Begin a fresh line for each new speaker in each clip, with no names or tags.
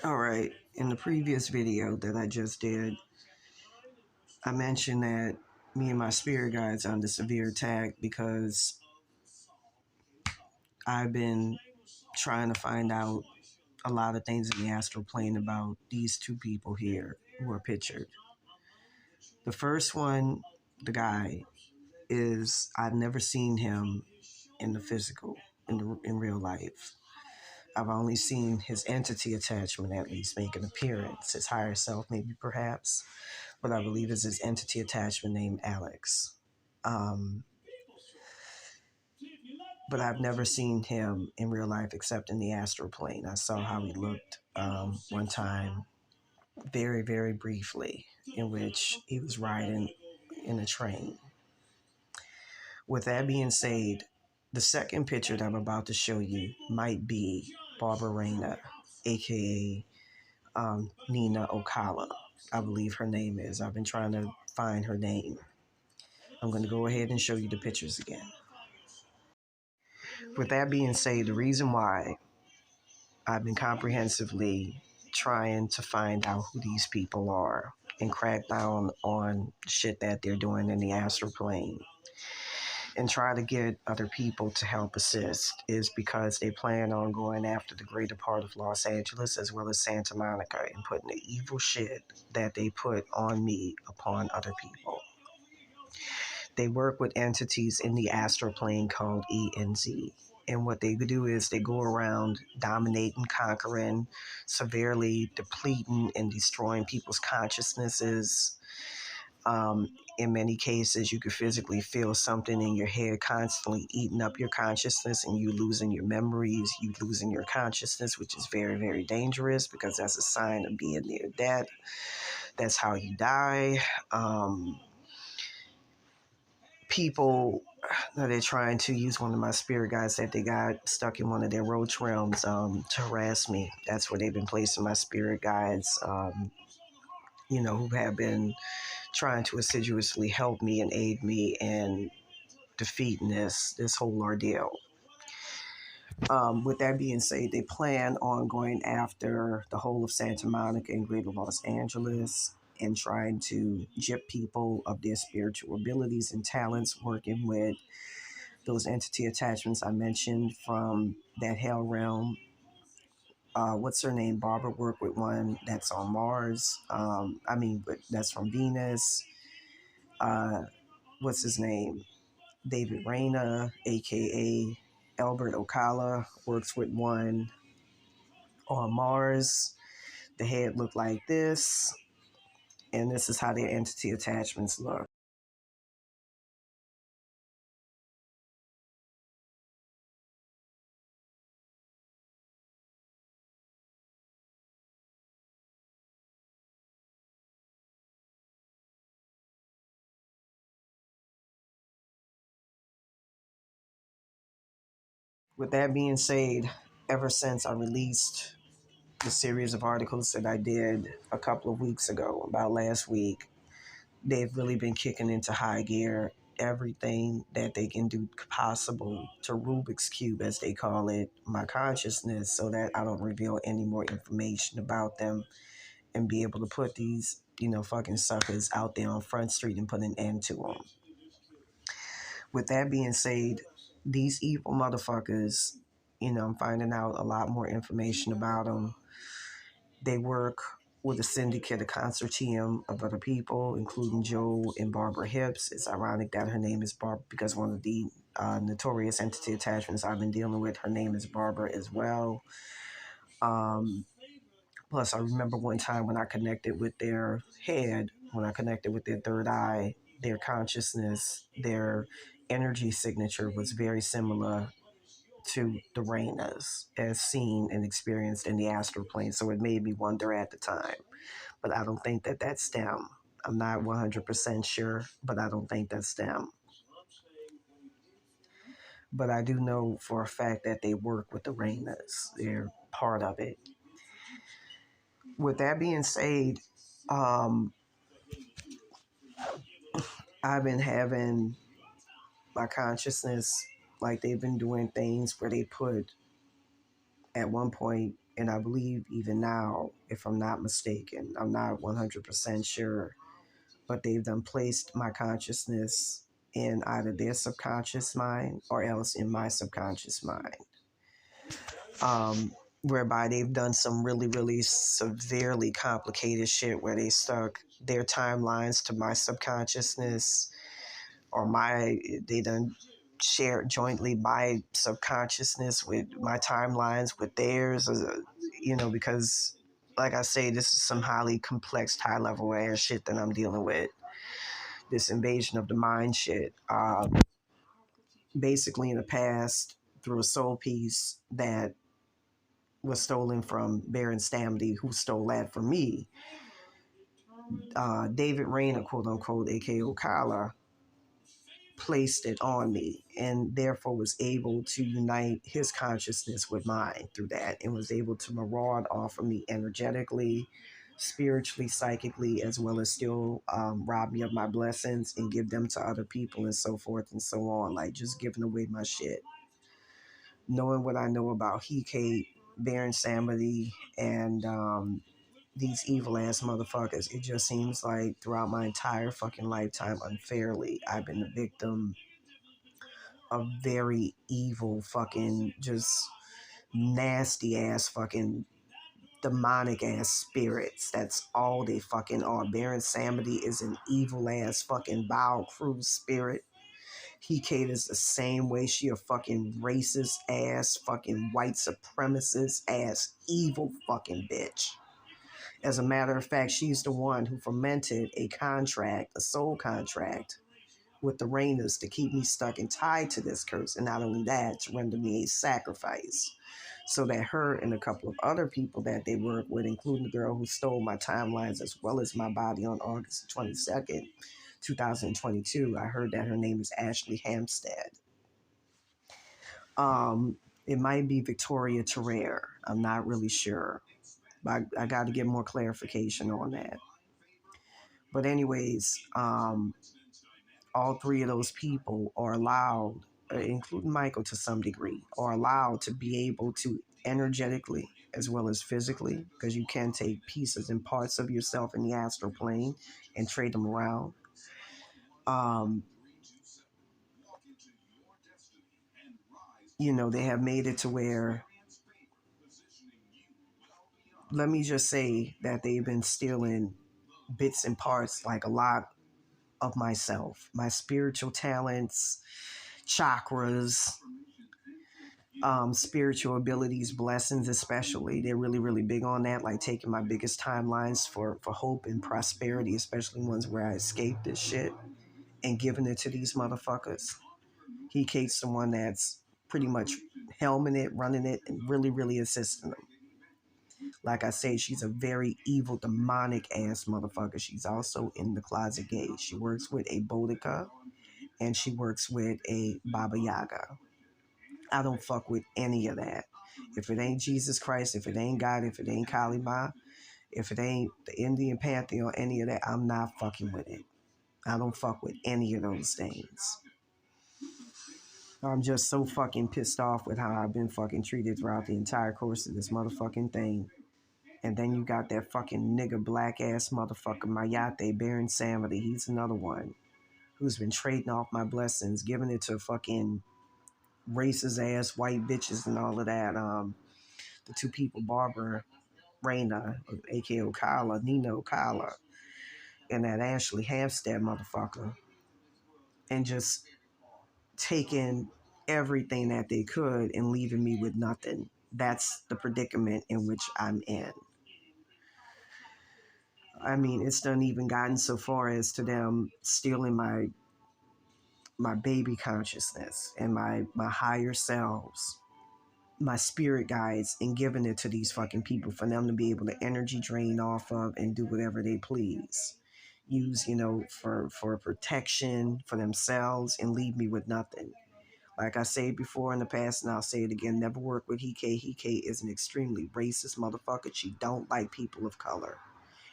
All right, in the previous video that I just did, I mentioned that me and my spirit guides are under severe attack because I've been trying to find out a lot of things in the astral plane about these two people here who are pictured. The first one, the guy, is I've never seen him in the physical, in real life. I've only seen his entity attachment at least make an appearance, his higher self, maybe perhaps, but I believe is his entity attachment named Alex. Um, but I've never seen him in real life except in the astral plane. I saw how he looked one time, very, very briefly, in which he was riding in a train. With that being said, the second picture that I'm about to show you might be Barbara Rayner, aka Nina Okala. I believe her name is. I've been trying to find her name. I'm going to go ahead and show you the pictures again. With that being said, the reason why I've been comprehensively trying to find out who these people are and crack down on shit that they're doing in the astral plane and try to get other people to help assist is because they plan on going after the greater part of Los Angeles as well as Santa Monica and putting the evil shit that they put on me upon other people. They work with entities in the astral plane called ENZ. And what they do is they go around dominating, conquering, severely depleting, and destroying people's consciousnesses. In many cases, you could physically feel something in your head constantly eating up your consciousness, and you losing your memories, you losing your consciousness, which is very, very dangerous because that's a sign of being near death. That's how you die. People they're trying to use one of my spirit guides that they got stuck in one of their roach realms to harass me. That's where they've been placing my spirit guides, who have been trying to assiduously help me and aid me in defeating this whole ordeal. With that being said, they plan on going after the whole of Santa Monica and Greater Los Angeles and trying to gyp people of their spiritual abilities and talents, working with those entity attachments I mentioned from that hell realm. What's her name? Barbara worked with one that's on Mars. But that's from Venus. Uh, what's his name? David Reyna, aka Albert Ocala, works with one on Mars. The head looked like this, and this is how their entity attachments look. With that being said, ever since I released the series of articles that I did a couple of weeks ago, about last week, they've really been kicking into high gear everything that they can do possible to Rubik's Cube, as they call it, my consciousness, so that I don't reveal any more information about them and be able to put these, fucking suckers out there on Front Street and put an end to them. With that being said, these evil motherfuckers, I'm finding out a lot more information about them. They work with a syndicate, a consortium of other people, including Joe and Barbara Hips. It's ironic that her name is Barbara because one of the notorious entity attachments I've been dealing with, her name is Barbara as well. Plus, I remember one time when I connected with their head, when I connected with their third eye, their consciousness, their energy signature was very similar to the Rainas as seen and experienced in the astral plane. So it made me wonder at the time. But I don't think that that's them. I'm not 100% sure, but I don't think that's them. But I do know for a fact that they work with the Rainas. They're part of it. With that being said, um, I've been having my consciousness, like they've been doing things where they put, at one point, And I believe even now, if I'm not mistaken, I'm not 100% sure, but they've done placed my consciousness in either their subconscious mind or else in my subconscious mind. Whereby they've done some really, really severely complicated shit where they stuck their timelines to my subconsciousness, or they done share jointly my subconsciousness with my timelines with theirs, because like I say, this is some highly complex, high level ass shit that I'm dealing with. This invasion of the mind shit. Basically, in the past, through a soul piece that was stolen from Baron Stamley, who stole that from me, David Rayner, quote unquote, aka Okala, placed it on me and therefore was able to unite his consciousness with mine through that, and was able to maraud off of me energetically, spiritually, psychically, as well as still rob me of my blessings and give them to other people and so forth and so on, like just giving away my shit. Knowing what I know about Hecate, Baron Samedi, and these evil ass motherfuckers, it just seems like throughout my entire fucking lifetime, unfairly, I've been the victim of very evil fucking, just nasty ass fucking demonic ass spirits. That's all they fucking are. Baron Samedi is an evil ass fucking Baal Cruise spirit. Hecate is the same way. She a fucking racist ass, fucking white supremacist ass, evil fucking bitch. As a matter of fact, she's the one who fermented a contract, a soul contract, with the Rainers to keep me stuck and tied to this curse. And not only that, to render me a sacrifice. So that her and a couple of other people that they work with, including the girl who stole my timelines as well as my body on August 22nd, 2022, I heard that her name is Ashley Hampstead. It might be Victoria Terrere. I'm not really sure. But I got to get more clarification on that. But anyways, all three of those people are allowed, including Michael to some degree, are allowed to be able to energetically as well as physically, because you can take pieces and parts of yourself in the astral plane and trade them around. Um, they have made it to where, let me just say that they've been stealing bits and parts, like a lot of myself, my spiritual talents, chakras, spiritual abilities, blessings, especially. They're really, really big on that, like taking my biggest timelines for hope and prosperity, especially ones where I escaped this shit, and giving it to these motherfuckers. He Kate's the one that's pretty much helming it, running it, and really, really assisting them. Like I say, she's a very evil, demonic ass motherfucker. She's also in the closet gay. She works with a Boudica and she works with a Baba Yaga. I don't fuck with any of that. If it ain't Jesus Christ, if it ain't God, if it ain't Kali Ma, if it ain't the Indian Pantheon, any of that, I'm not fucking with it. I don't fuck with any of those things. I'm just so fucking pissed off with how I've been fucking treated throughout the entire course of this motherfucking thing. And then you got that fucking nigga black ass motherfucker Mayate Baron Samedi. He's another one who's been trading off my blessings, giving it to fucking racist ass white bitches and all of that. The two people, Barbara Rayna, aka Okala, Nina Okala, and that Ashley Hampstead motherfucker, and just taking everything that they could and leaving me with nothing. That's the predicament in which I'm in. I mean, it's done even gotten so far as to them stealing my baby consciousness and my higher selves, my spirit guides, and giving it to these fucking people for them to be able to energy drain off of and do whatever they please. Use, for protection for themselves and leave me with nothing. Like I said before in the past, and I'll say it again, never work with Hike. Hike is an extremely racist motherfucker. She don't like people of color.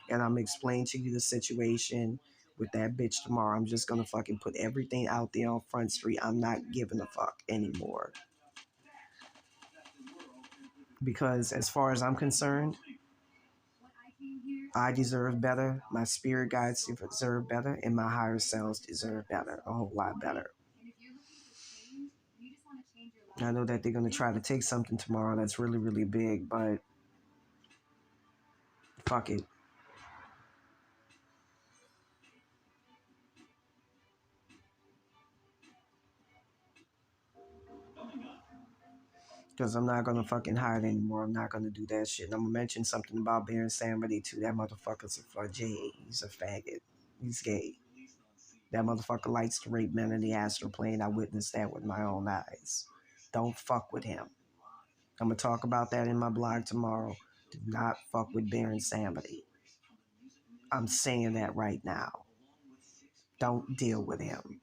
And I'm explaining to you the situation with that bitch tomorrow. I'm just gonna fucking put everything out there on Front Street. I'm not giving a fuck anymore. Because as far as I'm concerned, I deserve better, my spirit guides deserve better, and my higher selves deserve better, a whole lot better. I know that they're going to try to take something tomorrow that's really, really big, but fuck it. Because I'm not going to fucking hide anymore. I'm not going to do that shit. And I'm going to mention something about Baron Samedi too. That motherfucker's a J. He's a faggot. He's gay. That motherfucker likes to rape men in the astral plane. I witnessed that with my own eyes. Don't fuck with him. I'm going to talk about that in my blog tomorrow. Do not fuck with Baron Samedi. I'm saying that right now. Don't deal with him.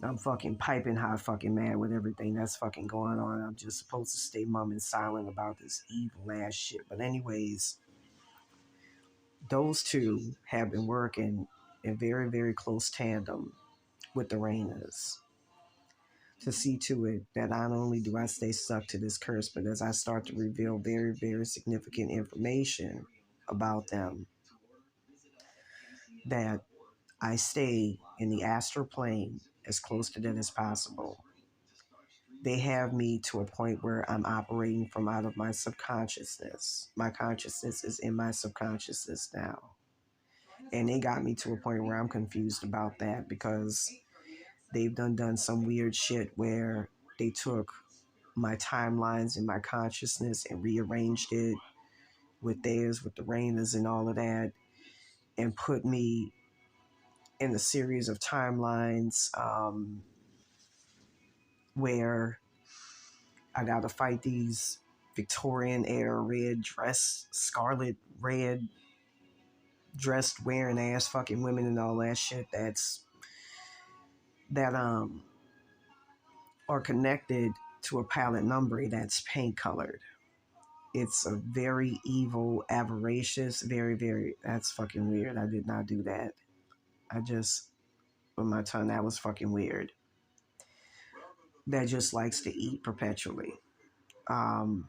I'm fucking piping hot fucking mad with everything that's fucking going on. I'm just supposed to stay mum and silent about this evil ass shit. But anyways, those two have been working in very, very close tandem with the Rainas to see to it that not only do I stay stuck to this curse, but as I start to reveal very, very significant information about them, that I stay in the astral plane as close to that as possible. They have me to a point where I'm operating from out of my subconsciousness. My consciousness is in my subconsciousness now. And they got me to a point where I'm confused about that because they've done some weird shit where they took my timelines in my consciousness and rearranged it with theirs, with the Rainas and all of that, and put me in a series of timelines where I got to fight these Victorian era red dress, scarlet red dressed wearing ass fucking women and all that shit that are connected to a palette number that's paint colored. It's a very evil, avaricious, very, very, that's fucking weird. I did not do that. I just, with my tongue, that was fucking weird. That just likes to eat perpetually. Um,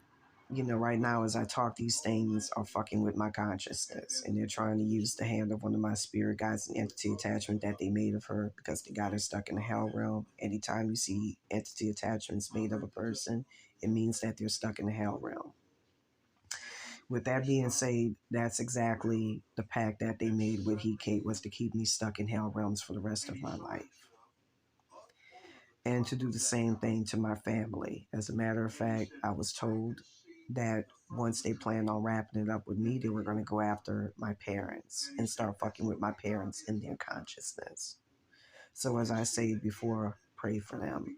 right now as I talk, these things are fucking with my consciousness, and they're trying to use the hand of one of my spirit guides and entity attachment that they made of her because they got her stuck in the hell realm. Anytime you see entity attachments made of a person, it means that they're stuck in the hell realm. With that being said, that's exactly the pact that they made with He Kate, was to keep me stuck in hell realms for the rest of my life. And to do the same thing to my family. As a matter of fact, I was told that once they planned on wrapping it up with me, they were going to go after my parents and start fucking with my parents in their consciousness. So as I said before, pray for them.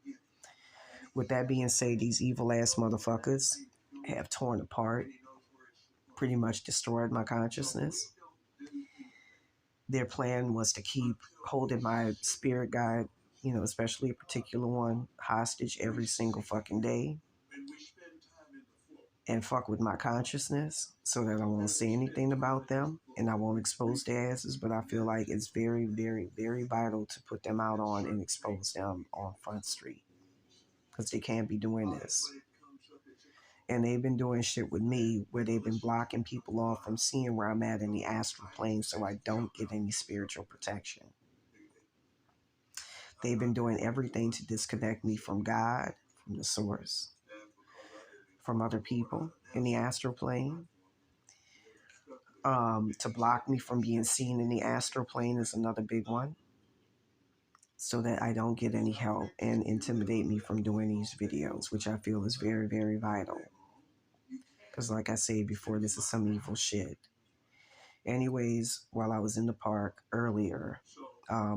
With that being said, these evil ass motherfuckers have torn apart, pretty much destroyed my consciousness. Their plan was to keep holding my spirit guide, especially a particular one, hostage every single fucking day and fuck with my consciousness so that I won't say anything about them and I won't expose their asses. But I feel like it's very, very, very vital to put them out on and expose them on Front Street because they can't be doing this. And they've been doing shit with me where they've been blocking people off from seeing where I'm at in the astral plane so I don't get any spiritual protection. They've been doing everything to disconnect me from God, from the source, from other people in the astral plane. To block me from being seen in the astral plane is another big one, so that I don't get any help and intimidate me from doing these videos, which I feel is very, very vital. Because like I said before, this is some evil shit. Anyways, while I was in the park earlier, I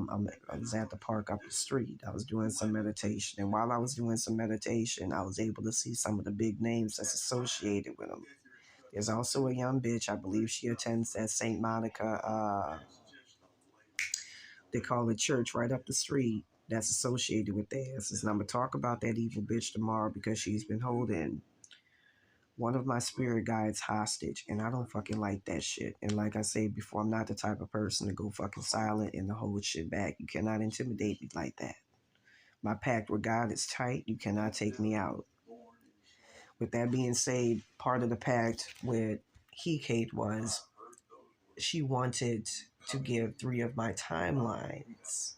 was at the park up the street. I was doing some meditation. And while I was doing some meditation, I was able to see some of the big names that's associated with them. There's also a young bitch, I believe she attends that St. Monica, they call it church right up the street, that's associated with theirs. And I'm going to talk about that evil bitch tomorrow because she's been holding one of my spirit guides hostage, and I don't fucking like that shit. And like I said before, I'm not the type of person to go fucking silent and to hold shit back. You cannot intimidate me like that. My pact with God is tight. You cannot take me out. With that being said, part of the pact with Kate was she wanted to give 3 of my timelines.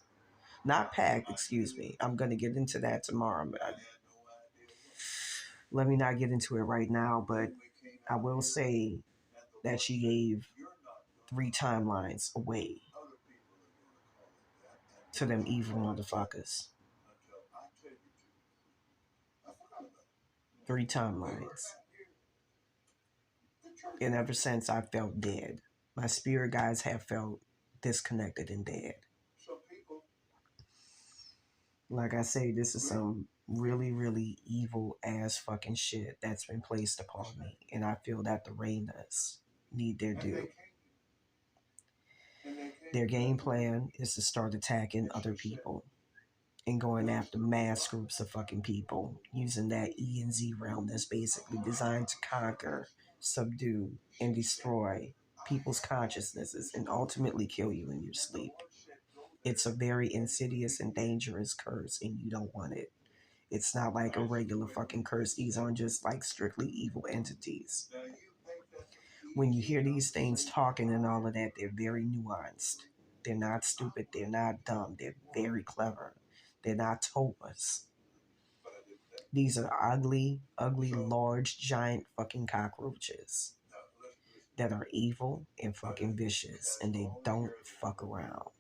Not pact, excuse me. I'm going to get into that tomorrow. Let me not get into it right now, but I will say that she gave 3 timelines away to them evil motherfuckers. 3 timelines. And ever since I felt dead, my spirit guides have felt disconnected and dead. Like I say, this is some really, really evil ass fucking shit that's been placed upon me. And I feel that the Reynas need their due. Their game plan is to start attacking other people and going after mass groups of fucking people using that E and Z realm that's basically designed to conquer, subdue, and destroy people's consciousnesses and ultimately kill you in your sleep. It's a very insidious and dangerous curse, and you don't want it. It's not like a regular fucking curse. These aren't just like strictly evil entities. When you hear these things talking and all of that, they're very nuanced. They're not stupid. They're not dumb. They're very clever. They're not topas. These are ugly, ugly, large, giant fucking cockroaches that are evil and fucking vicious, and they don't fuck around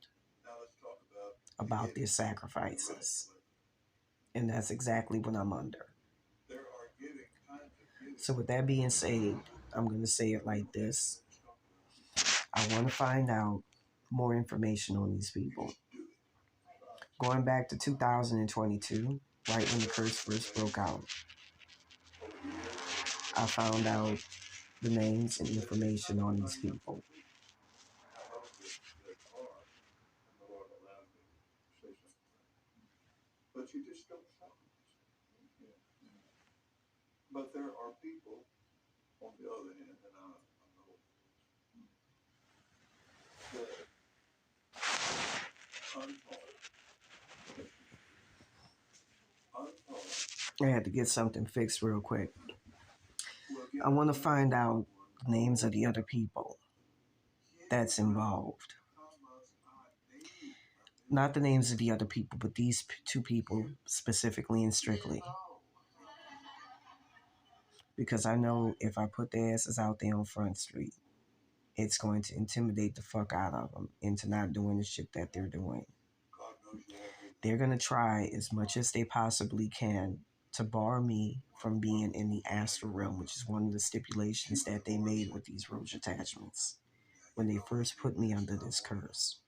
about their sacrifices. And that's exactly what I'm under. So, with that being said, I'm going to say it like this. I want to find out more information on these people. Going back to 2022, right when the curse first broke out, I found out the names and information on these people. But there are people on the other hand, and I know that I had to get something fixed real quick. I want to find out the names of the other people that's involved. Not the names of the other people, but these 2 people specifically and strictly. Because I know if I put their asses out there on Front Street, it's going to intimidate the fuck out of them into not doing the shit that they're doing. They're going to try as much as they possibly can to bar me from being in the astral realm, which is one of the stipulations that they made with these roach attachments when they first put me under this curse.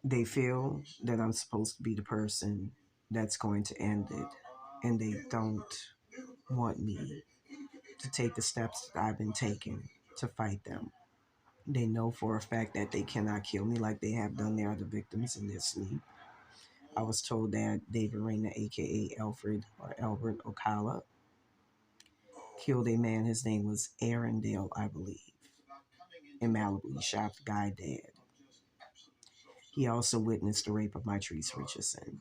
They feel that I'm supposed to be the person that's going to end it, and they don't want me to take the steps that I've been taking to fight them. They know for a fact that they cannot kill me like they have done their other victims in their sleep. I was told that David Rayner, aka Alfred or Albert Ocala, killed a man. His name was Arendelle, I believe, in Malibu. He shot the guy dead. He also witnessed the rape of Mitrice Richardson.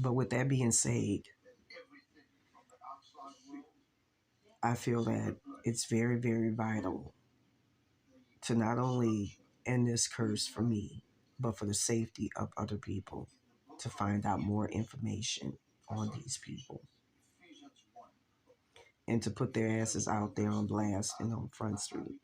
But with that being said, I feel that it's very, very vital to not only end this curse for me, but for the safety of other people, to find out more information on these people and to put their asses out there on blast and on Front Street.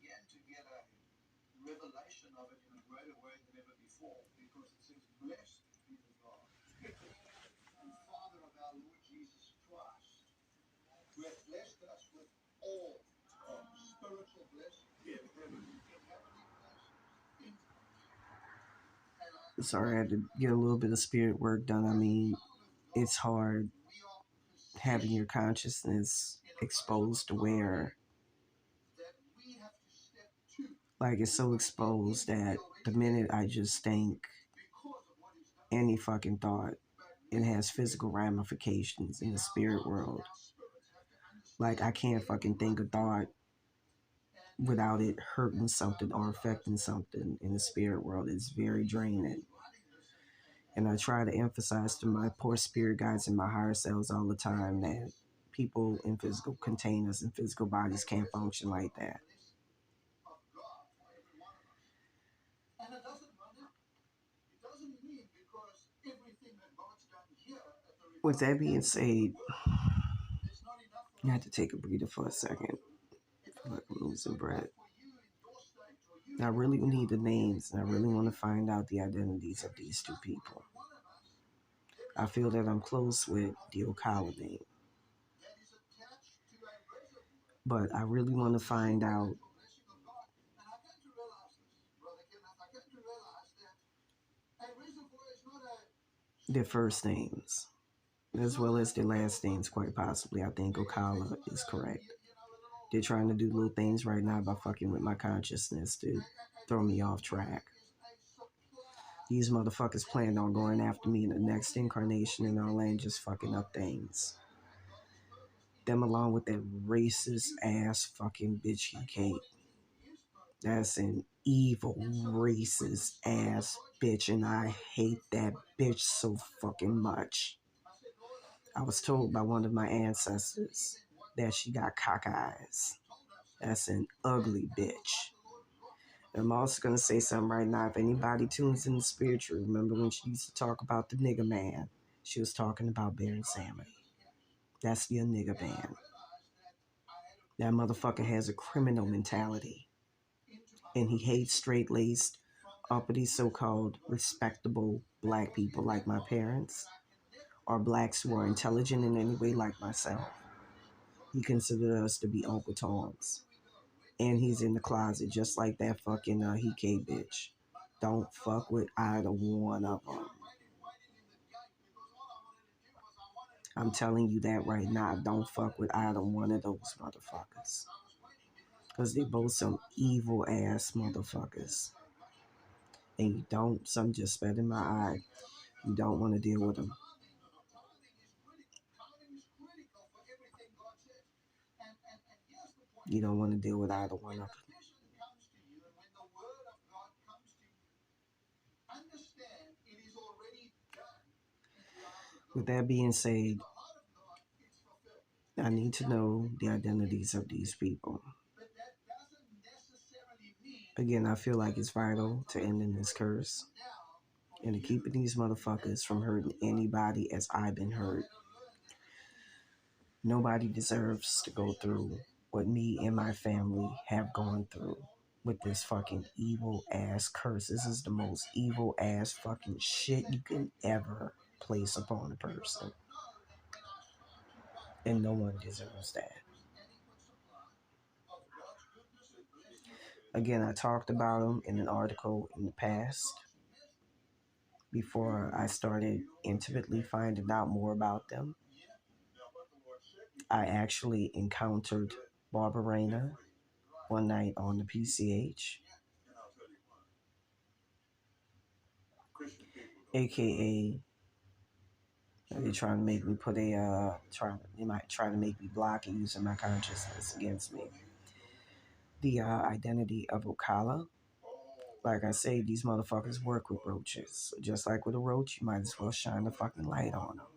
Sorry, I had to get a little bit of spirit work done. I mean, it's hard having your consciousness exposed to where, like, it's so exposed that the minute I just think any fucking thought, it has physical ramifications in the spirit world. Like, I can't fucking think a thought without it hurting something or affecting something in the spirit world. It's very draining. And I try to emphasize to my poor spirit guides and my higher selves all the time that people in physical containers and physical bodies can't function like that. With that being said, I had to take a breather for a second. I feel like I'm losing breath. I really need the names, and I really want to find out the identities of these two people. I feel that I'm close with the Ocala name, but I really want to find out their first names, as well as their last names, quite possibly. I think Ocala is correct. They're trying to do little things right now by fucking with my consciousness to throw me off track. These motherfuckers plan on going after me in the next incarnation and all that, just fucking up things. Them along with that racist ass fucking bitch he Kate. That's an evil, racist ass bitch, and I hate that bitch so fucking much. I was told by one of my ancestors that she got cock eyes. That's an ugly bitch. And I'm also gonna say something right now. If anybody tunes in the spiritual, remember when she used to talk about the nigga man? She was talking about Baron Samedi. That's your nigga man. That motherfucker has a criminal mentality. And he hates straight-laced, uppity, so-called respectable black people like my parents, or blacks who are intelligent in any way like myself. He considered us to be Uncle Toms. And he's in the closet just like that fucking Hike bitch. Don't fuck with either one of them. I'm telling you that right now. Don't fuck with either one of those motherfuckers. Because they both some evil ass motherfuckers. And you don't, some just spat in my eye. You don't want to deal with them. You don't want to deal with either one of them. With that being said, I need to know the identities of these people. Again, I feel like it's vital to ending this curse and to keeping these motherfuckers from hurting anybody as I've been hurt. Nobody deserves to go through what me and my family have gone through with this fucking evil ass curse. This is the most evil ass fucking shit you can ever place upon a person. And no one deserves that. Again, I talked about them in an article in the past before I started intimately finding out more about them. I actually encountered Barbara Rayner one night on the PCH, aka they're trying to make me put they might try to make me block and using my consciousness against me. The identity of Ocala. Like I say, these motherfuckers work with roaches. So just like with a roach, you might as well shine the fucking light on them.